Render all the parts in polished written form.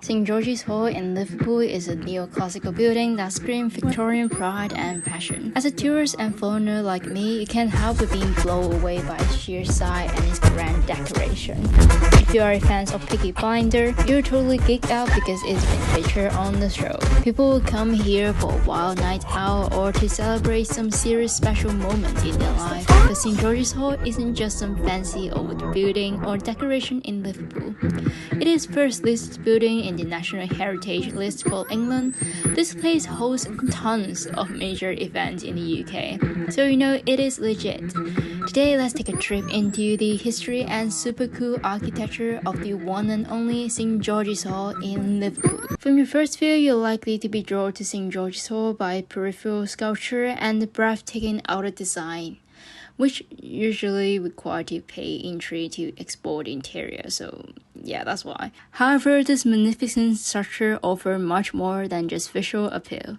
St George's Hall in Liverpool is a neoclassical building that screams Victorian pride and passion. As a tourist and foreigner like me, you can't help but being blown away by its sheer size and its grand decoration. If you are a fan of Peaky Blinders, you're totally geeked out because it's been featured on the show. People will come here for a wild night out or to celebrate some serious special moment in their life. But St George's Hall isn't just some fancy old building or decoration in Liverpool. It is first listed building in the National Heritage List for England. This place hosts tons of major events in the UK, so you know it is legit. Today, let's take a trip into the history and super cool architecture of the one and only St George's Hall in Liverpool. From your first view, you're likely to be drawn to St George's Hall by peripheral sculpture and the breathtaking outer design, which usually require to pay entry to explore the interior, so yeah, that's why. However, this magnificent structure offers much more than just visual appeal.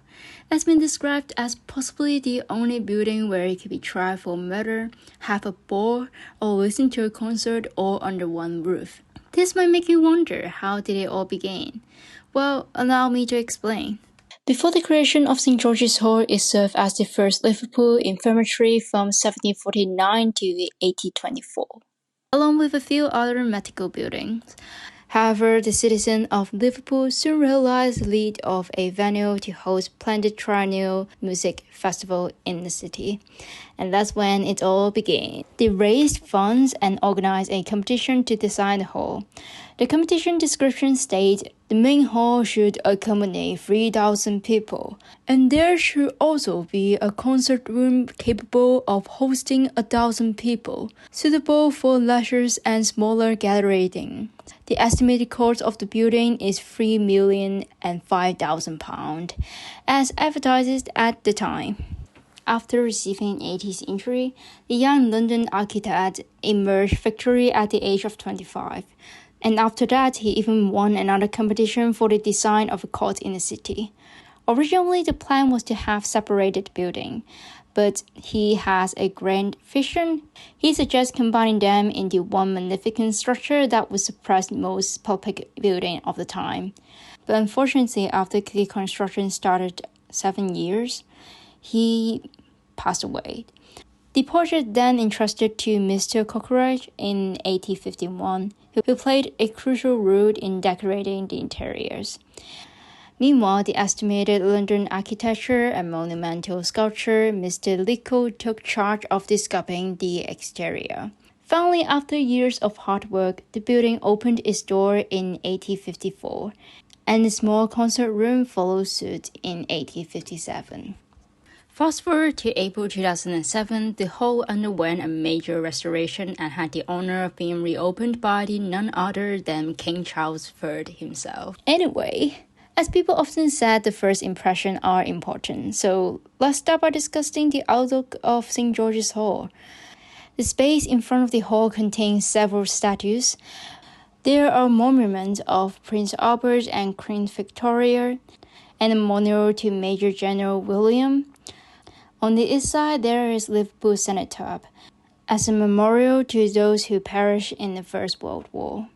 It's been described as possibly the only building where you could be tried for murder, have a ball, or listen to a concert all under one roof. This might make you wonder, how did it all begin? Well, allow me to explain. Before the creation of St George's Hall, it served as the first Liverpool infirmary from 1749 to 1824, along with a few other medical buildings. However, the citizens of Liverpool soon realized the need of a venue to host splendid triennial music festival in the city, and that's when it all began. They raised funds and organized a competition to design the hall. The competition description states the main hall should accommodate 3,000 people, and there should also be a concert room capable of hosting 1,000 people, suitable for leisure and smaller gatherings. The estimated cost of the building is £3,005,000, as advertised at the time. After receiving an 80th injury, the young London architect emerged victorious at the age of 25. And after that, he even won another competition for the design of a court in the city. Originally, the plan was to have separated building, but he has a grand vision. He suggests combining them into one magnificent structure that would surpass most public building of the time. But unfortunately, after the construction started 7 years, he passed away. The project then entrusted to Mr. Cockroach in 1851, who played a crucial role in decorating the interiors. Meanwhile, the estimated London architecture and monumental sculptor Mr. Lico took charge of discovering the exterior. Finally, after years of hard work, the building opened its door in 1854, and a small concert room followed suit in 1857. Fast forward to April 2007, the hall underwent a major restoration and had the honor of being reopened by none other than King Charles III himself. Anyway, as people often said, the first impressions are important, so let's start by discussing the outlook of St. George's Hall. The space in front of the hall contains several statues. There are monuments of Prince Albert and Queen Victoria, and a memorial to Major General William. On the east side, there is Liverpool Cenotaph, as a memorial to those who perished in the First World War,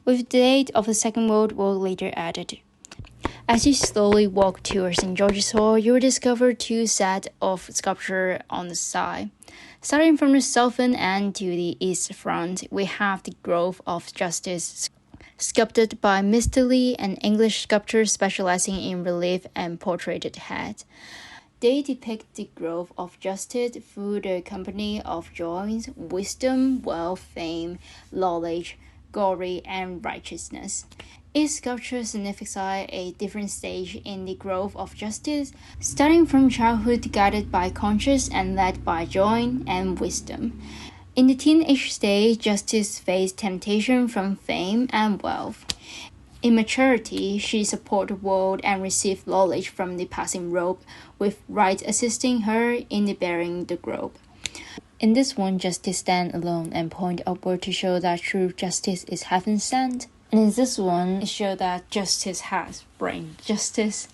with the date of the Second World War later added. As you slowly walk towards St. George's Hall, you will discover two sets of sculpture on the side. Starting from the southern end to the east front, we have the Grove of Justice, sculpted by Mr. Lee, an English sculptor specializing in relief and portraited head. They depict the growth of justice through the company of joys, wisdom, wealth, fame, knowledge, glory, and righteousness. Each sculpture signifies a different stage in the growth of justice, starting from childhood guided by conscience and led by joy and wisdom. In the teenage stage, justice faced temptation from fame and wealth. In maturity, she supported the world and received knowledge from the passing robe, with right assisting her in the bearing the globe. In this one, justice stands alone and point upward to show that true justice is heaven sent. And in this one, it shows that justice has bring justice.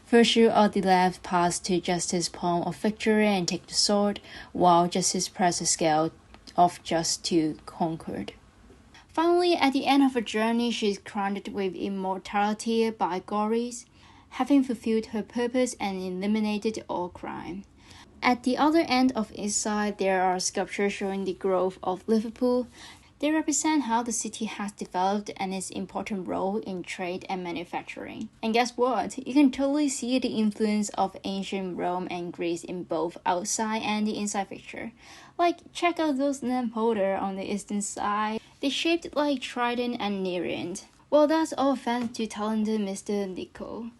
Virtue of the left pass to justice palm of victory and take the sword, while justice press the scale of just to conquered. Finally, at the end of her journey, she is crowned with immortality by gories, having fulfilled her purpose and eliminated all crime. At the other end of East Side, there are sculptures showing the growth of Liverpool. They represent how the city has developed and its important role in trade and manufacturing. And guess what? You can totally see the influence of ancient Rome and Greece in both outside and the inside picture. Like, check out those lamp holders on the eastern side. They're shaped like trident and nereid. Well, that's all thanks to talented Mr. Nico.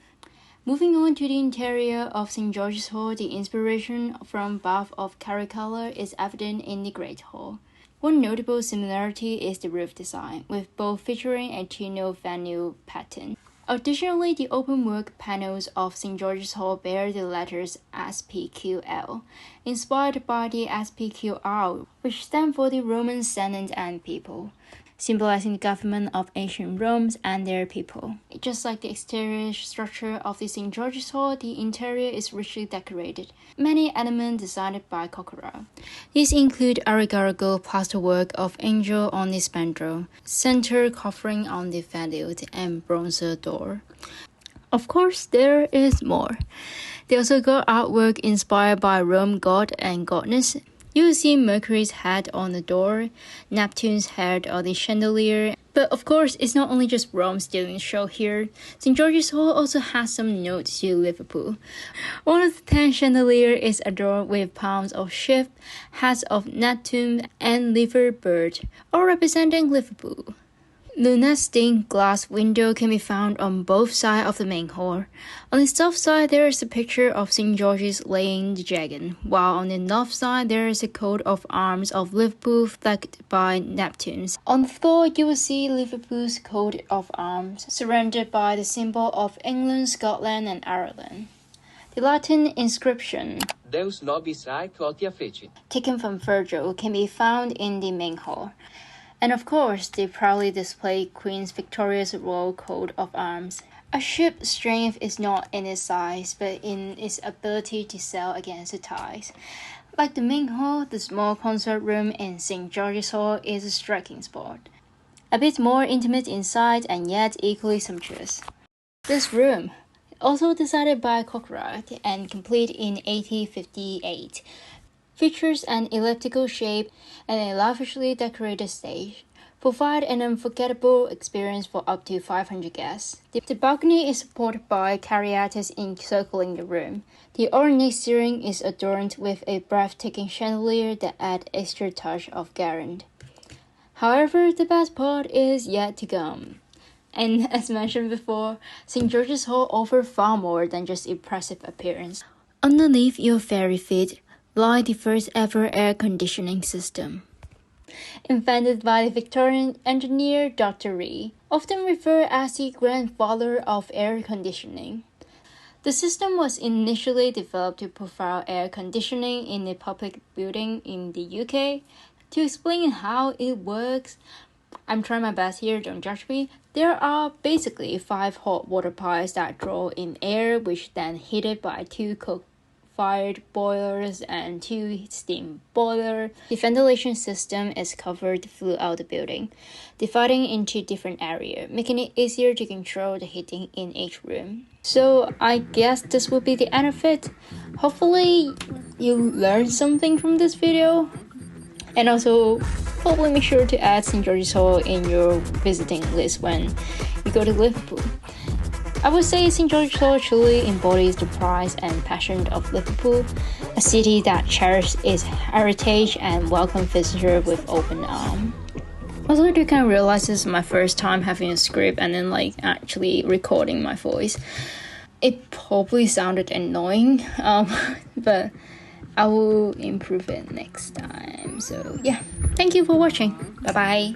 Moving on to the interior of St. George's Hall, the inspiration from Bath of Caracalla is evident in the Great Hall. One notable similarity is the roof design, with both featuring a tunnel venue pattern. Additionally, the openwork panels of St. George's Hall bear the letters SPQL, inspired by the SPQR, which stand for the Roman Senate and people, symbolizing the government of ancient Rome and their people. Just like the exterior structure of the St. George's Hall, the interior is richly decorated. Many elements designed by Kokura. These include Arigago plasterwork of angel on the spandrel, center covering on the vedute, and bronze door. Of course, there is more. They also got artwork inspired by Rome god and goddess. You'll see Mercury's head on the door, Neptune's head on the chandelier. But of course, it's not only just Rome stealing the show here. St. George's Hall also has some notes to Liverpool. One of the 10 chandeliers is adorned with palms of sheep, heads of Neptune, and liver bird, all representing Liverpool. Luna's stained glass window can be found on both sides of the main hall. On the south side, there is a picture of St. George's laying the dragon, while on the north side, there is a coat of arms of Liverpool flanked by Neptune's. On the floor, you will see Liverpool's coat of arms, surrounded by the symbol of England, Scotland, and Ireland. The Latin inscription, Deus nobis ae quotia fecit, taken from Virgil, can be found in the main hall. And of course, they proudly display Queen Victoria's royal coat of arms. A ship's strength is not in its size, but in its ability to sail against the tides. Like the main hall, the small concert room in St. George's Hall is a striking spot. A bit more intimate inside and yet equally sumptuous. This room, also designed by Cockroach and complete in 1858, features an elliptical shape and a lavishly decorated stage, provide an unforgettable experience for up to 500 guests. The balcony is supported by caryatids encircling the room. The ornate ceiling is adorned with a breathtaking chandelier that adds extra touch of garland. However, the best part is yet to come. And as mentioned before, St. George's Hall offers far more than just impressive appearance. Underneath your fairy feet lie the first ever air conditioning system. Invented by the Victorian engineer Dr. Ree, often referred as the grandfather of air conditioning. The system was initially developed to provide air conditioning in a public building in the UK. To explain how it works, I'm trying my best here, don't judge me. There are basically 5 hot water pipes that draw in air, which then heated by 2 coke-fired boilers and 2 steam boilers. The ventilation system is covered throughout the building, dividing into different areas, making it easier to control the heating in each room. So I guess this will be the end of it. Hopefully you learned something from this video. And also, hopefully make sure to add St. George's Hall in your visiting list when you go to Liverpool. I would say St. George's Hall truly embodies the pride and passion of Liverpool, a city that cherishes its heritage and welcomes visitors with open arms. Also, I kind of realize this is my first time having a script and then actually recording my voice. It probably sounded annoying, but I will improve it next time. So yeah, thank you for watching. Bye bye.